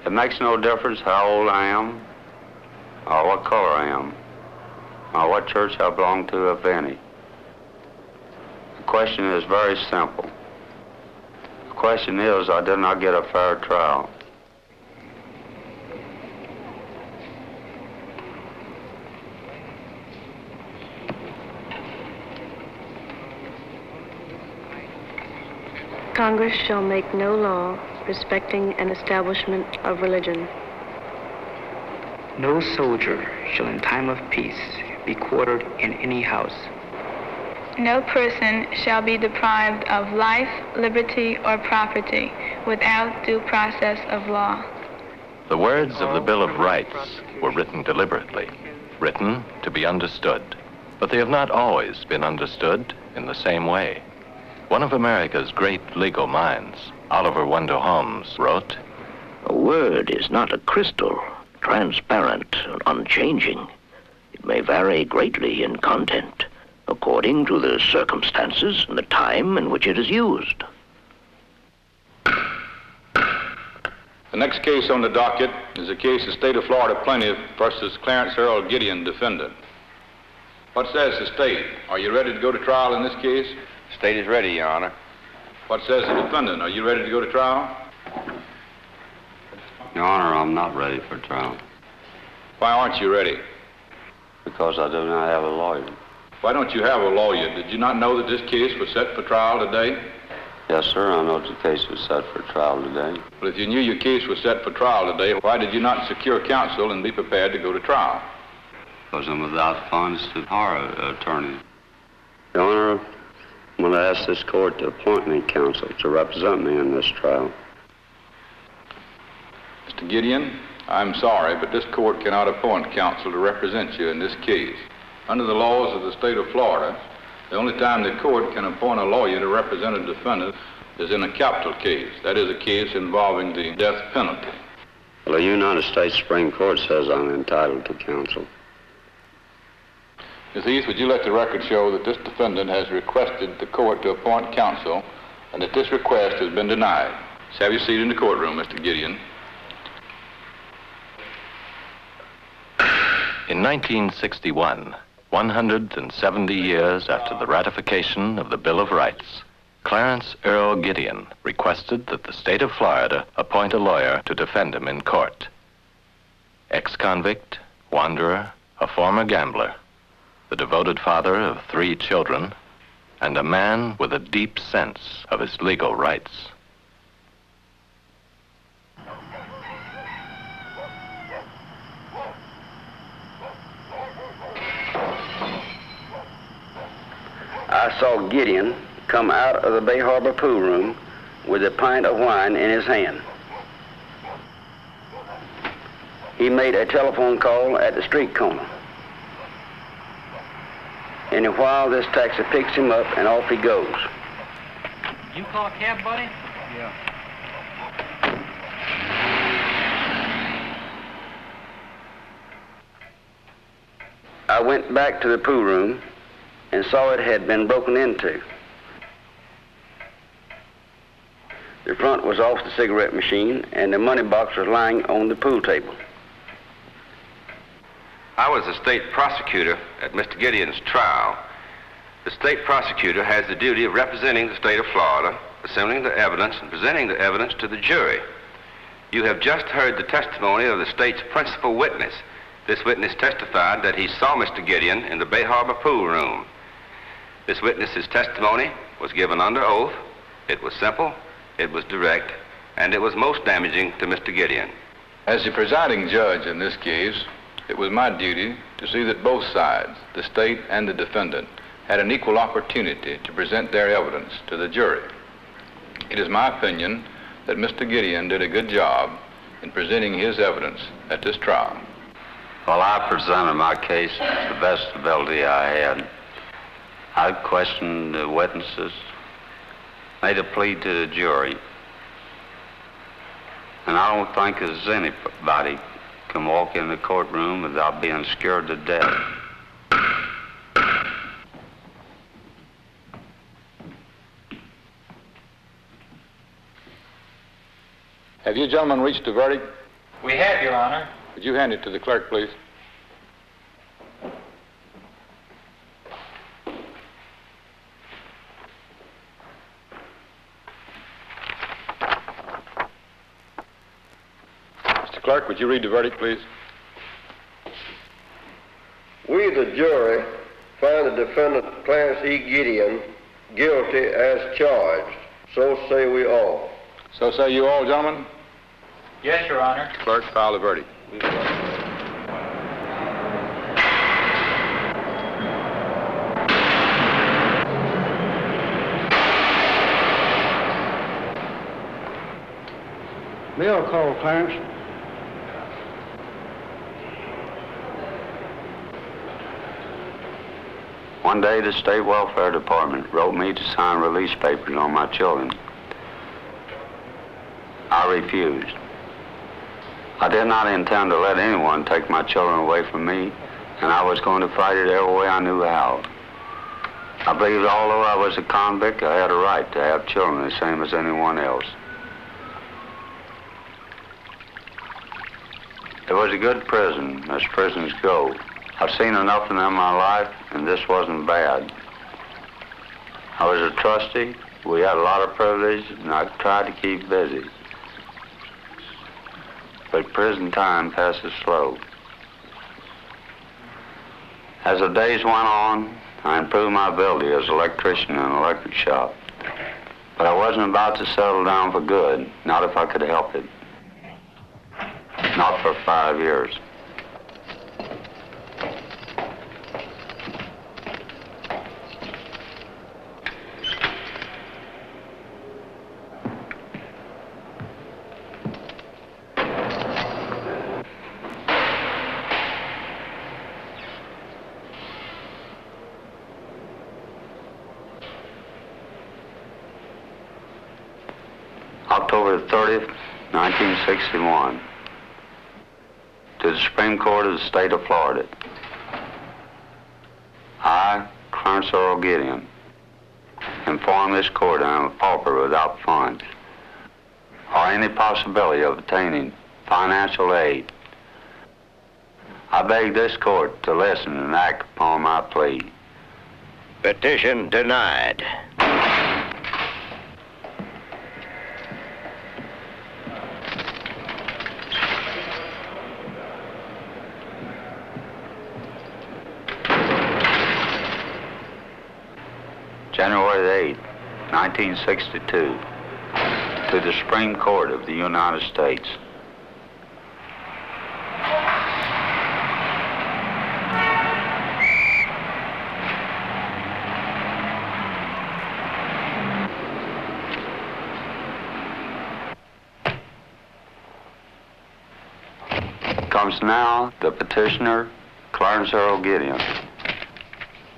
It makes no difference how old I am, or what color I am, or what church I belong to, if any. The question is very simple. The question is, I did not get a fair trial. Congress shall make no law respecting an establishment of religion. No soldier shall in time of peace be quartered in any house. No person shall be deprived of life, liberty, or property without due process of law. The words of the Bill of Rights were written deliberately, written to be understood. But they have not always been understood in the same way. One of America's great legal minds, Oliver Wendell Holmes, wrote, "A word is not a crystal, transparent and unchanging. It may vary greatly in content, according to the circumstances and the time in which it is used." The next case on the docket is the case of State of Florida Plaintiff versus Clarence Earl Gideon, defendant. What says the state? Are you ready to go to trial in this case? State is ready, Your Honor. What says the defendant? Are you ready to go to trial? Your Honor, I'm not ready for trial. Why aren't you ready? Because I do not have a lawyer. Why don't you have a lawyer? Did you not know that this case was set for trial today? Yes, sir, I know the case was set for trial today. Well, if you knew your case was set for trial today, why did you not secure counsel and be prepared to go to trial? Because I'm without funds to hire an attorney. Your Honor, I'm going to ask this court to appoint me counsel to represent me in this trial. Mr. Gideon, I'm sorry, but this court cannot appoint counsel to represent you in this case. Under the laws of the state of Florida, the only time the court can appoint a lawyer to represent a defendant is in a capital case. That is a case involving the death penalty. Well, the United States Supreme Court says I'm entitled to counsel. Ms. Heath, would you let the record show that this defendant has requested the court to appoint counsel and that this request has been denied? Just have your seat in the courtroom, Mr. Gideon. In 1961, 170 years after the ratification of the Bill of Rights, Clarence Earl Gideon requested that the state of Florida appoint a lawyer to defend him in court. Ex-convict, wanderer, a former gambler, the devoted father of 3 children, and a man with a deep sense of his legal rights. I saw Gideon come out of the Bay Harbor pool room with a pint of wine in his hand. He made a telephone call at the street corner. And in a while, this taxi picks him up and off he goes. You call a cab, buddy? Yeah. I went back to the pool room and saw it had been broken into. The front was off the cigarette machine and the money box was lying on the pool table. I was the state prosecutor at Mr. Gideon's trial. The state prosecutor has the duty of representing the state of Florida, assembling the evidence and presenting the evidence to the jury. You have just heard the testimony of the state's principal witness. This witness testified that he saw Mr. Gideon in the Bay Harbor pool room. This witness's testimony was given under oath. It was simple, it was direct, and it was most damaging to Mr. Gideon. As the presiding judge in this case, it was my duty to see that both sides, the state and the defendant, had an equal opportunity to present their evidence to the jury. It is my opinion that Mr. Gideon did a good job in presenting his evidence at this trial. Well, I presented my case to the best ability I had. I questioned the witnesses, made a plea to the jury, and I don't think there's anybody can walk in the courtroom without being scared to death. Have you gentlemen reached a verdict? We have, Your Honor. Would you hand it to the clerk, please? Mr. Clerk, would you read the verdict, please? We, the jury, find the defendant Clarence E. Gideon guilty as charged. So say we all. So say you all, gentlemen. Yes, Your Honor. Clerk, file the verdict. Mail call, Clarence. One day, the State Welfare Department wrote me to sign release papers on my children. I refused. I did not intend to let anyone take my children away from me, and I was going to fight it every way I knew how. I believed although I was a convict, I had a right to have children the same as anyone else. It was a good prison, as prisons go. I've seen enough of them in my life, and this wasn't bad. I was a trustee, we had a lot of privilege, and I tried to keep busy. But prison time passes slow. As the days went on, I improved my ability as an electrician in an electric shop. But I wasn't about to settle down for good, not if I could help it. Not for 5 years. October 30th, 1961. To the Supreme Court of the State of Florida. I, Clarence Earl Gideon, inform this court I am a pauper without funds or any possibility of obtaining financial aid. I beg this court to listen and act upon my plea. Petition denied. January 8, 1962, to the Supreme Court of the United States. Comes now the petitioner, Clarence Earl Gideon,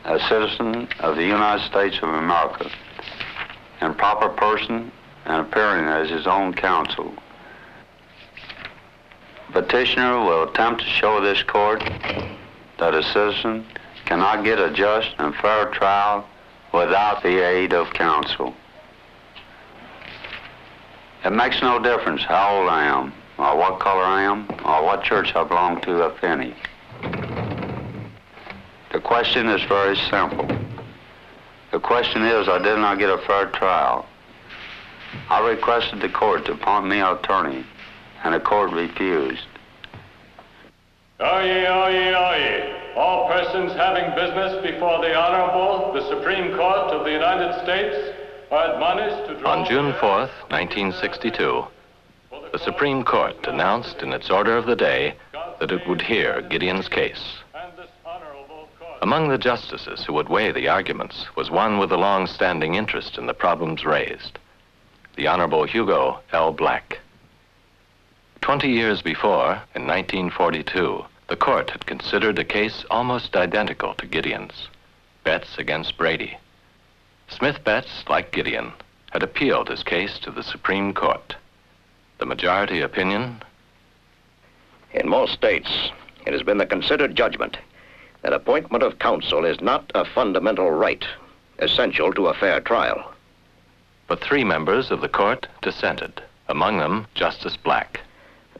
a citizen of the United States of America, in proper person and appearing as his own counsel. Petitioner will attempt to show this court that a citizen cannot get a just and fair trial without the aid of counsel. It makes no difference how old I am, or what color I am, or what church I belong to, if any. The question is very simple. The question is, I did not get a fair trial. I requested the court to appoint me an attorney, and the court refused. Oyez, oyez, oyez. All persons having business before the Honorable, the Supreme Court of the United States, are admonished to draw... On June 4th, 1962, the Supreme Court announced in its order of the day that it would hear Gideon's case. Among the justices who would weigh the arguments was one with a long-standing interest in the problems raised, the Honorable Hugo L. Black. 20 years before, in 1942, the court had considered a case almost identical to Gideon's, Betts against Brady. Smith Betts, like Gideon, had appealed his case to the Supreme Court. The majority opinion? In most states, it has been the considered judgment that appointment of counsel is not a fundamental right, essential to a fair trial. But 3 members of the court dissented, among them Justice Black.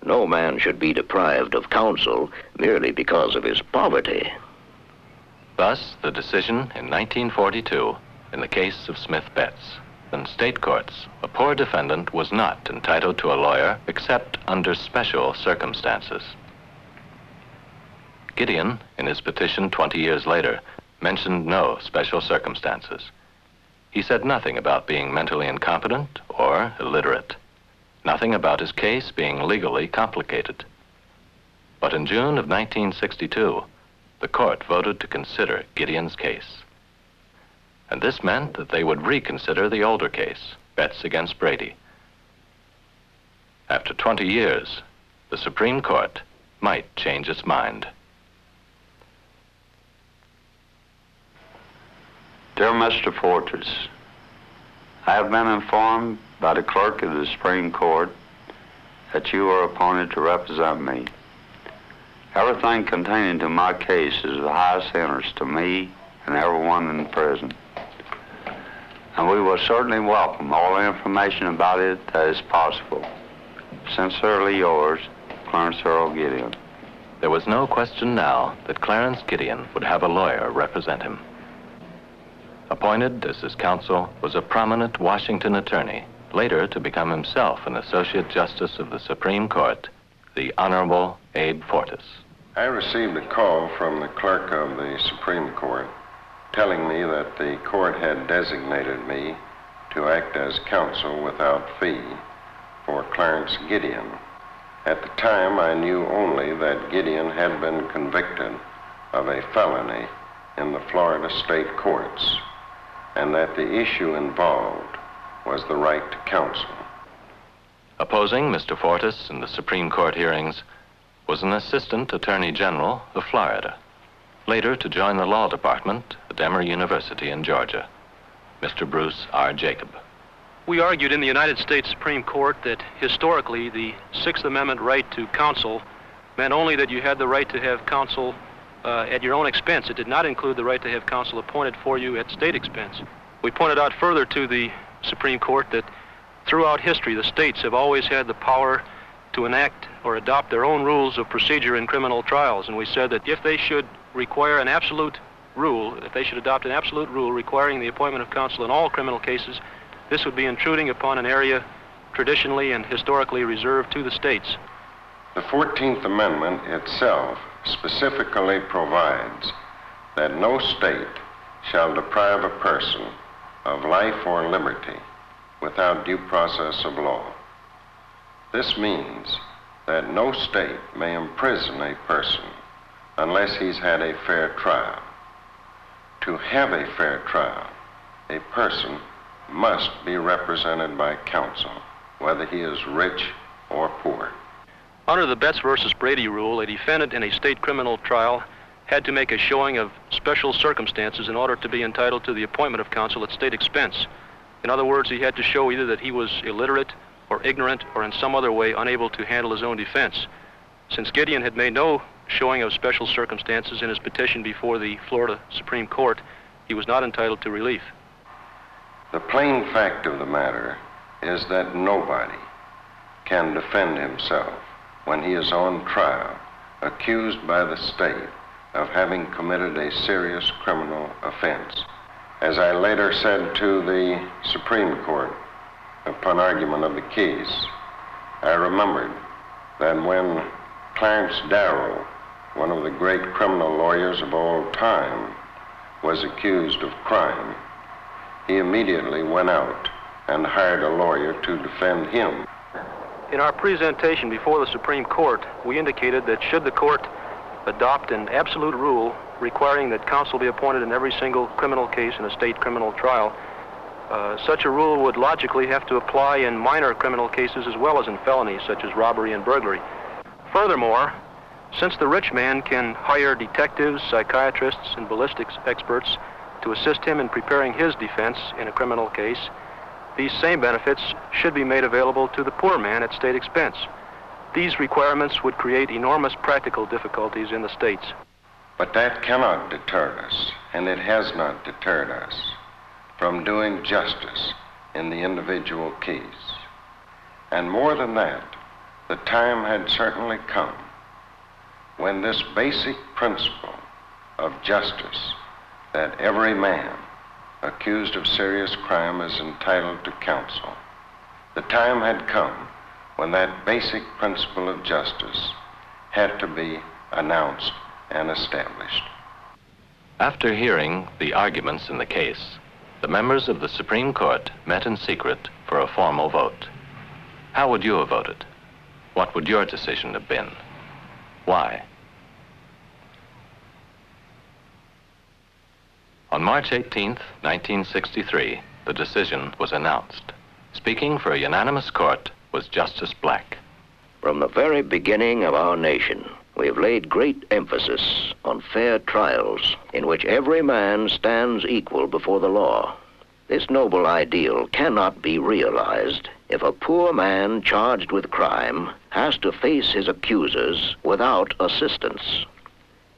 No man should be deprived of counsel merely because of his poverty. Thus, the decision in 1942 in the case of Smith Betts. In state courts, a poor defendant was not entitled to a lawyer except under special circumstances. Gideon, in his petition 20 years later, mentioned no special circumstances. He said nothing about being mentally incompetent or illiterate, nothing about his case being legally complicated. But in June of 1962, the court voted to consider Gideon's case. And this meant that they would reconsider the older case, Betts against Brady. After 20 years, the Supreme Court might change its mind. Dear Mr. Fortress, I have been informed by the clerk of the Supreme Court that you are appointed to represent me. Everything containing to my case is of the highest interest to me and everyone in prison. And we will certainly welcome all the information about it that is possible. Sincerely yours, Clarence Earl Gideon. There was no question now that Clarence Gideon would have a lawyer represent him. Appointed as his counsel was a prominent Washington attorney, later to become himself an Associate Justice of the Supreme Court, the Honorable Abe Fortas. I received a call from the clerk of the Supreme Court telling me that the court had designated me to act as counsel without fee for Clarence Gideon. At the time, I knew only that Gideon had been convicted of a felony in the Florida state courts, and that the issue involved was the right to counsel. Opposing Mr. Fortas in the Supreme Court hearings was an Assistant Attorney General of Florida, later to join the law department at Emory University in Georgia, Mr. Bruce R. Jacob. We argued in the United States Supreme Court that historically the Sixth Amendment right to counsel meant only that you had the right to have counsel at your own expense. It did not include the right to have counsel appointed for you at state expense. We pointed out further to the Supreme Court that throughout history the states have always had the power to enact or adopt their own rules of procedure in criminal trials, and we said that if they should require an absolute rule, if they should adopt an absolute rule requiring the appointment of counsel in all criminal cases, this would be intruding upon an area traditionally and historically reserved to the states. The 14th Amendment itself specifically provides that no state shall deprive a person of life or liberty without due process of law. This means that no state may imprison a person unless he's had a fair trial. To have a fair trial, a person must be represented by counsel, whether he is rich or poor. Under the Betts versus Brady rule, a defendant in a state criminal trial had to make a showing of special circumstances in order to be entitled to the appointment of counsel at state expense. In other words, he had to show either that he was illiterate or ignorant or in some other way unable to handle his own defense. Since Gideon had made no showing of special circumstances in his petition before the Florida Supreme Court, he was not entitled to relief. The plain fact of the matter is that nobody can defend himself when he is on trial, accused by the state of having committed a serious criminal offense. As I later said to the Supreme Court upon argument of the case, I remembered that when Clarence Darrow, one of the great criminal lawyers of all time, was accused of crime, he immediately went out and hired a lawyer to defend him. In our presentation before the Supreme Court, we indicated that should the court adopt an absolute rule requiring that counsel be appointed in every single criminal case in a state criminal trial, such a rule would logically have to apply in minor criminal cases as well as in felonies such as robbery and burglary. Furthermore, since the rich man can hire detectives, psychiatrists, and ballistics experts to assist him in preparing his defense in a criminal case, these same benefits should be made available to the poor man at state expense. These requirements would create enormous practical difficulties in the states. But that cannot deter us, and it has not deterred us from doing justice in the individual case. And more than that, the time had certainly come when this basic principle of justice, that every man accused of serious crime is entitled to counsel, the time had come when that basic principle of justice had to be announced and established. After hearing the arguments in the case, the members of the Supreme Court met in secret for a formal vote. How would you have voted? What would your decision have been? Why? On March 18, 1963, the decision was announced. Speaking for a unanimous court was Justice Black. From the very beginning of our nation, we have laid great emphasis on fair trials in which every man stands equal before the law. This noble ideal cannot be realized if a poor man charged with crime has to face his accusers without assistance.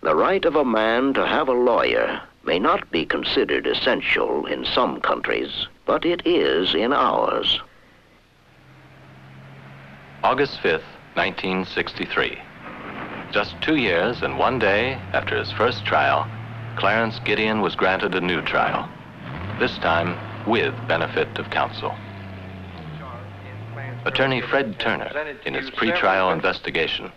The right of a man to have a lawyer may not be considered essential in some countries, but it is in ours. August 5th, 1963. Just 2 years and 1 day after his first trial, Clarence Gideon was granted a new trial, this time with benefit of counsel. Attorney Fred Turner, in his pretrial investigation,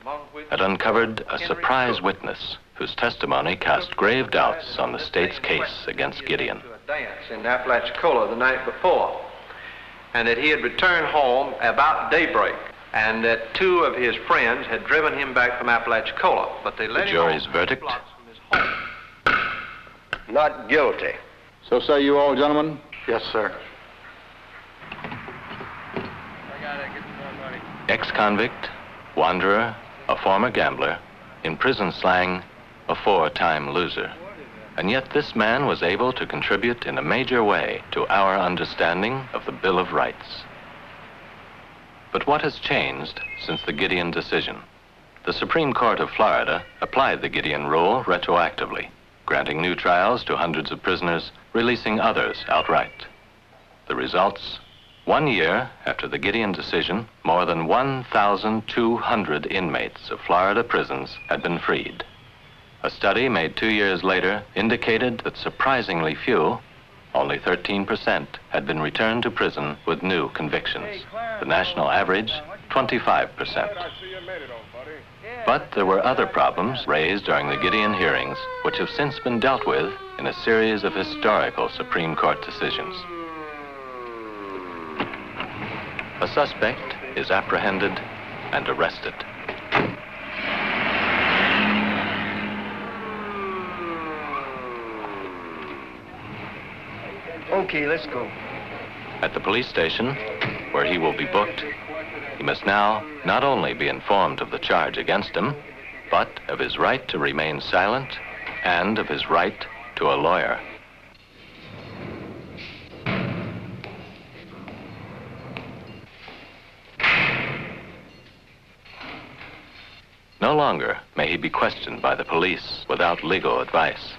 had uncovered a surprise witness whose testimony cast grave doubts on the state's case against Gideon. Dance in Apalachicola the night before, and that he had returned home about daybreak, and that 2 of his friends had driven him back from Apalachicola, but they let The jury's verdict? Not guilty. So say you all, gentlemen? Yes, sir. Ex-convict, wanderer, a former gambler, in prison slang, a 4-time loser. And yet this man was able to contribute in a major way to our understanding of the Bill of Rights. But what has changed since the Gideon decision? The Supreme Court of Florida applied the Gideon rule retroactively, granting new trials to hundreds of prisoners, releasing others outright. The results? 1 year after the Gideon decision, more than 1,200 inmates of Florida prisons had been freed. A study made 2 years later indicated that surprisingly few, only 13%, had been returned to prison with new convictions. The national average, 25%. But there were other problems raised during the Gideon hearings, which have since been dealt with in a series of historical Supreme Court decisions. A suspect is apprehended and arrested. Okay, let's go. At the police station, where he will be booked, he must now not only be informed of the charge against him, but of his right to remain silent and of his right to a lawyer. No longer may he be questioned by the police without legal advice.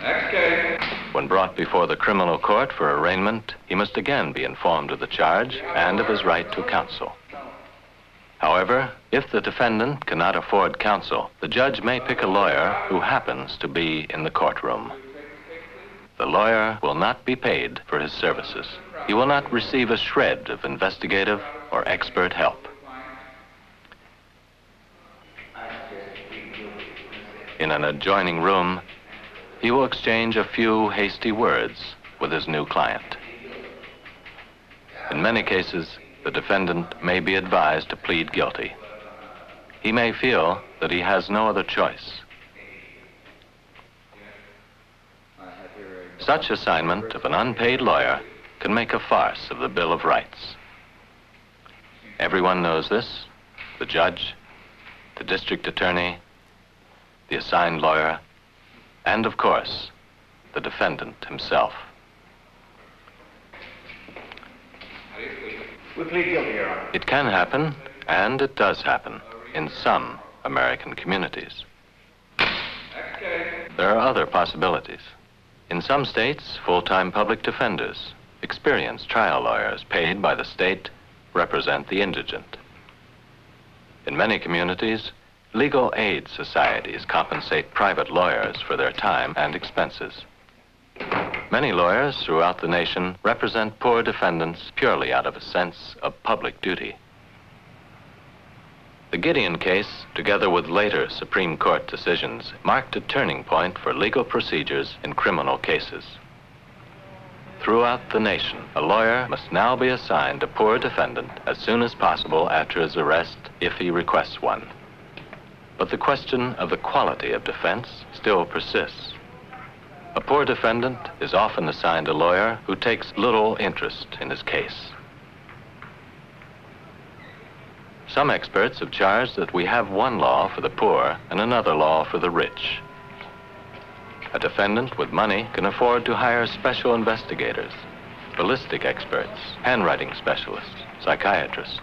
Next case. When brought before the criminal court for arraignment, he must again be informed of the charge and of his right to counsel. However, if the defendant cannot afford counsel, the judge may pick a lawyer who happens to be in the courtroom. The lawyer will not be paid for his services. He will not receive a shred of investigative or expert help. In an adjoining room, he will exchange a few hasty words with his new client. In many cases, the defendant may be advised to plead guilty. He may feel that he has no other choice. Such assignment of an unpaid lawyer can make a farce of the Bill of Rights. Everyone knows this: the judge, the district attorney, the assigned lawyer, and of course, the defendant himself. We plead guilty, Your Honor. It can happen, and it does happen, in some American communities. There are other possibilities. In some states, full-time public defenders, experienced trial lawyers paid by the state, represent the indigent. In many communities, legal aid societies compensate private lawyers for their time and expenses. Many lawyers throughout the nation represent poor defendants purely out of a sense of public duty. The Gideon case, together with later Supreme Court decisions, marked a turning point for legal procedures in criminal cases. Throughout the nation, a lawyer must now be assigned a poor defendant as soon as possible after his arrest, if he requests one. But the question of the quality of defense still persists. A poor defendant is often assigned a lawyer who takes little interest in his case. Some experts have charged that we have one law for the poor and another law for the rich. A defendant with money can afford to hire special investigators, ballistic experts, handwriting specialists, psychiatrists.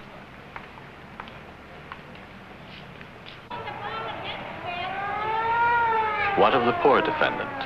What of the poor defendant?